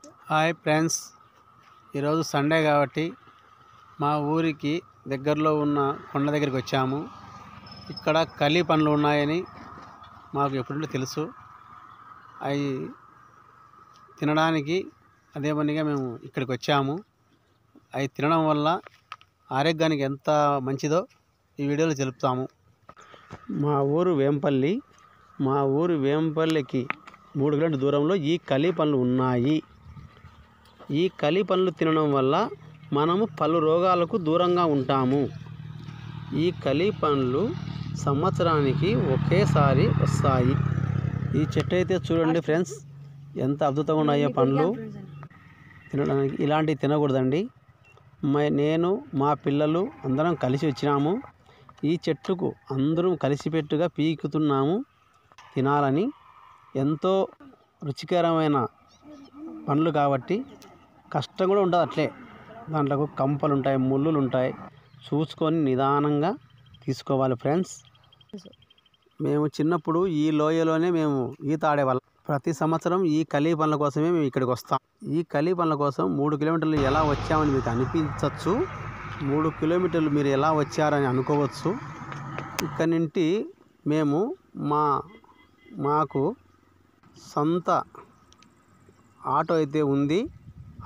Hi friends, ఈరోజు Sunday కాబట్టి మా ఊరికి దగ్గరలో ఉన్న కొండ దగ్గరికి వచ్చాము. ఇక్కడ కలి పండ్లు ఉన్నాయని మాకు ఎప్పుడూ తెలుసు. అవి తినడానికి అదే పనిగా మేము ఇక్కడికి వచ్చాము. అవి తినడం వల్ల ఆరోగ్యానికి ఎంత మంచిదో ఈ వీడియోలో తెలుపుతాము. మా ఊరు వేంపల్లి. మా ఊరు వేంపల్లికి 3 కిలోమీటర్ల దూరంలో ఈ కలి పండ్లు ఉన్నాయి. ఈ కలి పండ్లు తినడం వల్ల మనము పలు రోగాలకు దూరంగా ఉంటాము. ఈ కలి పండ్లు సంవత్సరానికి ఒకేసారి వస్తాయి. ఈ చెట్టు అయితే చూడండి ఫ్రెండ్స్, ఎంత అద్భుతంగా ఉన్నాయో పండ్లు. తినడానికి ఇలాంటివి తినకూడదండి. నేను మా పిల్లలు అందరం కలిసి వచ్చినాము. ఈ చెట్టుకు అందరం కలిసిపెట్టుగా పీకుతున్నాము తినాలని. ఎంతో రుచికరమైన పండ్లు కాబట్టి కష్టం కూడా ఉంటుంది. అట్లే దాంట్లో కంపలు ఉంటాయి, ముళ్ళులు ఉంటాయి. చూసుకొని నిదానంగా తీసుకోవాలి ఫ్రెండ్స్. మేము చిన్నప్పుడు ఈ లోయలోనే మేము ఈత ఆడేవాళ్ళం. ప్రతి సంవత్సరం ఈ కలి పండ్ల కోసమే మేము ఇక్కడికి వస్తాం. ఈ కలి పండ్ల కోసం 3 కిలోమీటర్లు ఎలా వచ్చామని మీకు అనిపించవచ్చు. 3 కిలోమీటర్లు మీరు ఎలా వచ్చారని అనుకోవచ్చు. ఇక్కడి నుండి మేము మాకు సొంత ఆటో అయితే ఉంది.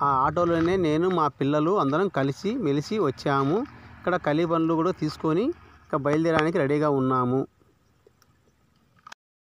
ఆ ఆటోలోనే నేను మా పిల్లలు అందరం కలిసి మెలిసి వచ్చాము. ఇక్కడ కలి పండ్లు కూడా తీసుకొని ఇంకా బయలుదేరడానికి రెడీగా ఉన్నాము.